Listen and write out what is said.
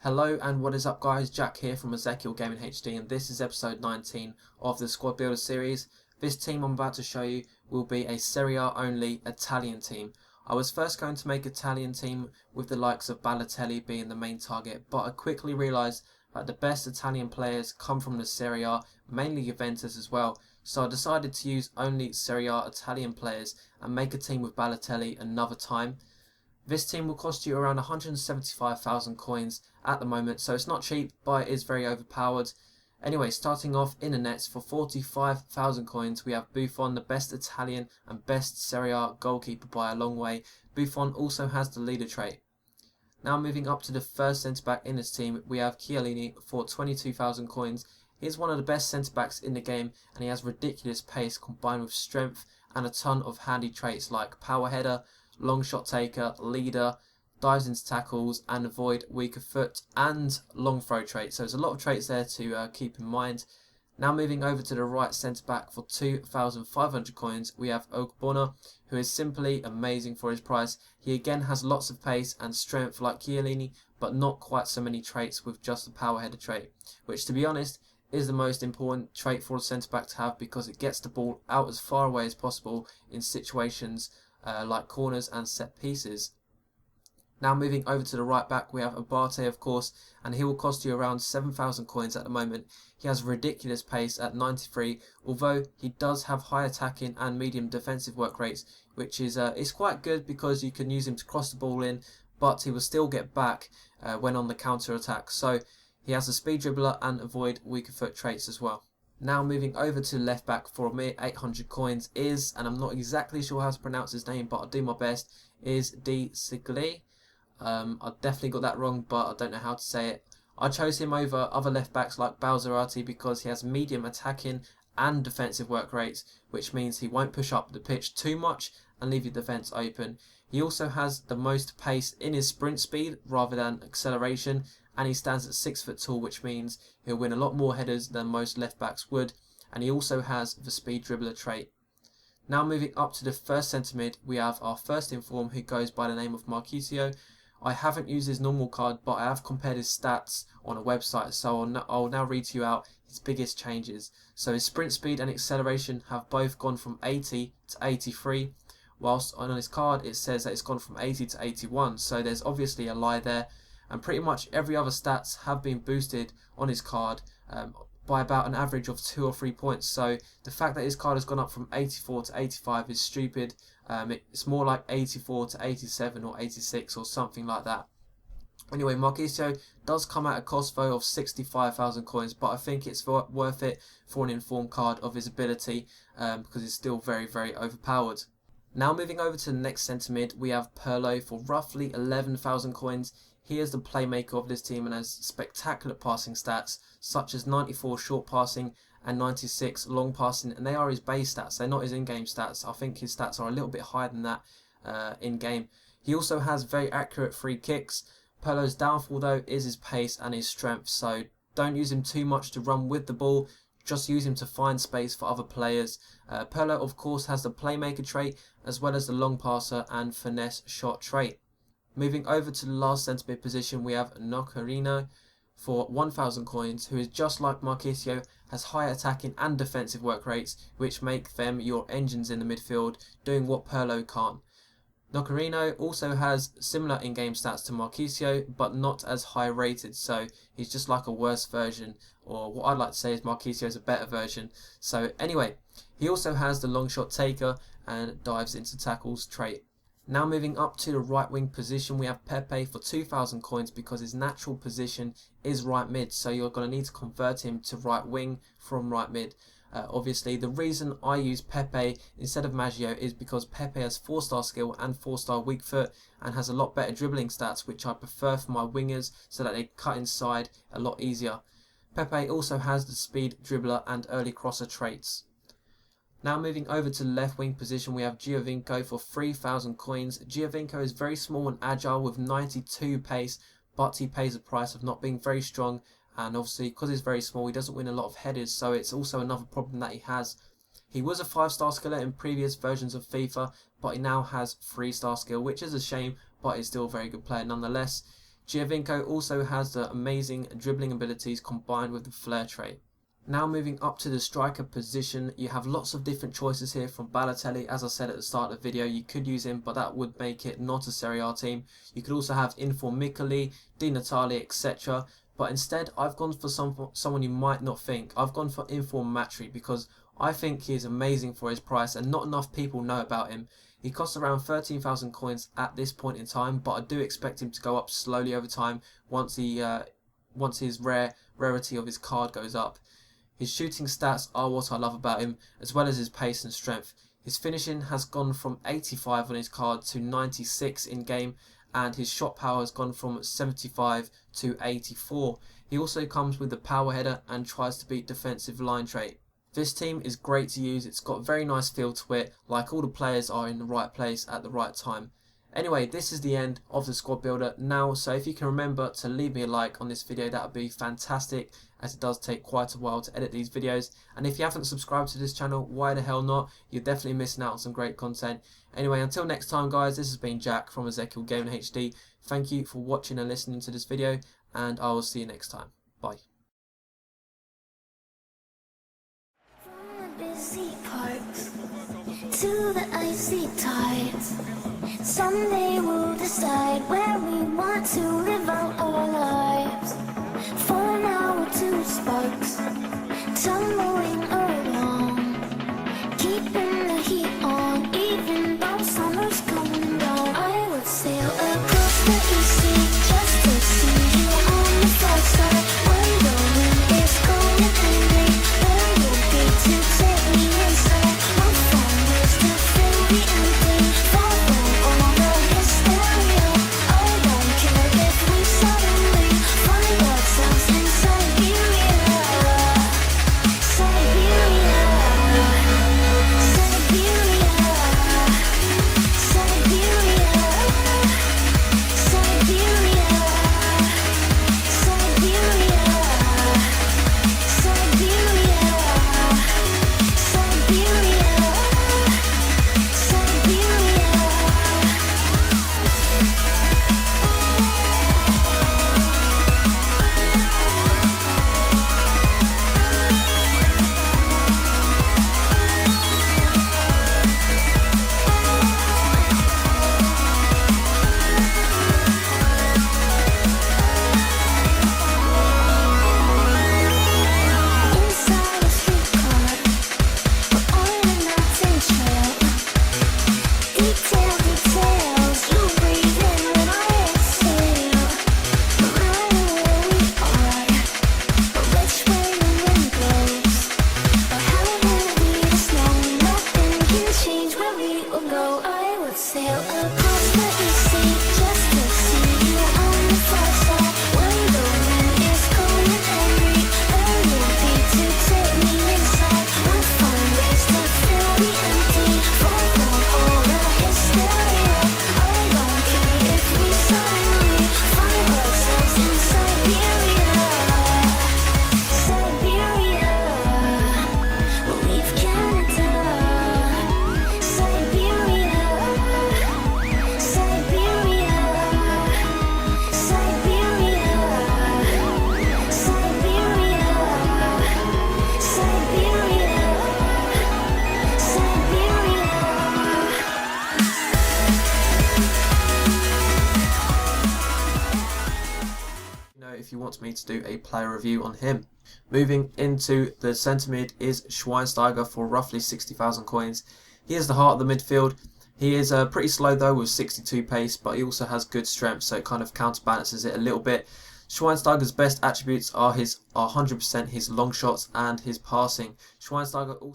Hello and what is up guys, Jack here from Ezekiel Gaming HD, and this is episode 19 of the Squad Builder series. This team I'm about to show you will be a Serie A only Italian team. I was first going to make an Italian team with the likes of Balotelli being the main target, but I quickly realised that the best Italian players come from the Serie A, mainly Juventus as well, so I decided to use only Serie A Italian players and make a team with Balotelli another time. This team will cost you around 175,000 coins at the moment, so it's not cheap, but it is very overpowered. Anyway, starting off in the nets for 45,000 coins, we have Buffon, the best Italian and best Serie A goalkeeper by a long way. Buffon also has the leader trait. Now moving up to the first centre-back in this team, we have Chiellini for 22,000 coins. He is one of the best centre-backs in the game, and he has ridiculous pace combined with strength and a ton of handy traits like power header, long shot taker, leader, dives into tackles and avoid weaker foot, and long throw traits. So there's a lot of traits there to keep in mind. Now moving over to the right centre back for 2,500 coins, we have Ogbonna, who is simply amazing for his price. He again has lots of pace and strength like Chiellini, but not quite so many traits with just the power header trait, which to be honest is the most important trait for a centre back to have, because it gets the ball out as far away as possible in situations like corners and set pieces. Now moving over to the right back, we have Abate, of course, and he will cost you around 7,000 coins at the moment. He has ridiculous pace at 93, although he does have high attacking and medium defensive work rates, which is quite good because you can use him to cross the ball in, but he will still get back when on the counter attack. So he has a speed dribbler and avoid weaker foot traits as well. Now moving over to left back for a mere 800 coins is, and I'm not exactly sure how to pronounce his name, but I'll do my best, is Cegile. I definitely got that wrong, but I don't know how to say it. I chose him over other left backs like Bustrexx because he has medium attacking and defensive work rates, which means he won't push up the pitch too much and leave your defence open. He also has the most pace in his sprint speed rather than acceleration, and he stands at 6 foot tall, which means he'll win a lot more headers than most left backs would, and he also has the speed dribbler trait. Now moving up to the first centre mid, we have our first in form, who goes by the name of Marchisio. I haven't used his normal card, but I have compared his stats on a website, so I'll now read to you out his biggest changes. So his sprint speed and acceleration have both gone from 80 to 83, whilst on his card it says that it's gone from 80 to 81, so there's obviously a lie there. And pretty much every other stats have been boosted on his card by about an average of 2 or 3 points. So the fact that his card has gone up from 84 to 85 is stupid. It's more like 84 to 87 or 86 or something like that. Anyway, Marchisio does come at a cost though of 65,000 coins, but I think it's worth it for an informed card of his ability because it's still very, very overpowered. Now moving over to the next centre mid, we have Pirlo for roughly 11,000 coins. He is the playmaker of this team and has spectacular passing stats, such as 94 short passing and 96 long passing, and they are his base stats, they're not his in-game stats. I think his stats are a little bit higher than that in-game. He also has very accurate free kicks. Pirlo's downfall though is his pace and his strength, so don't use him too much to run with the ball, just use him to find space for other players. Pirlo of course has the playmaker trait as well as the long passer and finesse shot trait. Moving over to the last centre mid position, we have Torino for 1,000 coins, who is just like Marchisio, has high attacking and defensive work rates, which make them your engines in the midfield, doing what Pirlo can't. Torino also has similar in-game stats to Marchisio, but not as high rated, so he's just like a worse version, or what I'd like to say is Marchisio is a better version. So anyway, he also has the long shot taker and dives into tackles trait. Now moving up to the right wing position, we have Pepe for 2,000 coins because his natural position is right mid, so you're going to need to convert him to right wing from right mid. Obviously the reason I use Pepe instead of Maggio is because Pepe has 4-star skill and 4-star weak foot and has a lot better dribbling stats, which I prefer for my wingers so that they cut inside a lot easier. Pepe also has the speed dribbler and early crosser traits. Now moving over to the left wing position, we have Giovinco for 3,000 coins. Giovinco is very small and agile with 92 pace, but he pays the price of not being very strong, and obviously because he's very small he doesn't win a lot of headers, so it's also another problem that he has. He was a 5-star skiller in previous versions of FIFA, but he now has 3-star skill, which is a shame, but he's still a very good player nonetheless. Giovinco also has the amazing dribbling abilities combined with the flair trait. Now moving up to the striker position, you have lots of different choices here from Balotelli. As I said at the start of the video, you could use him, but that would make it not a Serie A team. You could also have Inform Miccoli, Di Natale, etc. But instead, I've gone for someone you might not think. I've gone for Inform Matri because I think he is amazing for his price and not enough people know about him. He costs around 13,000 coins at this point in time, but I do expect him to go up slowly over time once his rarity of his card goes up. His shooting stats are what I love about him, as well as his pace and strength. His finishing has gone from 85 on his card to 96 in game, and his shot power has gone from 75 to 84. He also comes with the power header and tries to beat defensive line trait. This team is great to use. It's got a very nice feel to it, like all the players are in the right place at the right time. Anyway, this is the end of the squad builder now, so if you can remember to leave me a like on this video, that would be fantastic, as it does take quite a while to edit these videos. And if you haven't subscribed to this channel, why the hell not? You're definitely missing out on some great content. Anyway, until next time guys, this has been Jack from Ezekiel Gaming HD. Thank you for watching and listening to this video, and I will see you next time. Bye. To the icy tides, someday we'll decide where we want to live out our lives. For now we're two sparks, tumbling along, keeping the heat on, even though summer's coming down. I would sail across the sea just to see you on the far side. When the wind is cold and angry, there will be to take me inside. My phone is to fill the empty, far from all the hysteria. I don't care if we suddenly find ourselves in Siberia. Siberia, Siberia, Siberia, Siberia, Siberia, inside a streetcar, we're on an mountain trail. Details, you breathe in when I exhale. No matter where we are, or which way the wind blows, or how heavy the snow, nothing can change where we will go. I would sail across the sea just to see you on the far side. When the wind is cold and angry, there will be to take me inside. My phone is to fill the empty, far from all the hysteria. I don't care if we suddenly find ourselves in Siberia. Siberia, we'll leave Canada. Siberia, Siberia, Siberia, Siberia, Siberia, Siberia. If you want me to do a player review on him. Moving into the centre mid is Schweinsteiger for roughly 60,000 coins. He is the heart of the midfield. He is pretty slow though with 62 pace, but he also has good strength, so it kind of counterbalances it a little bit. Schweinsteiger's best attributes are 100% his long shots and his passing. Schweinsteiger also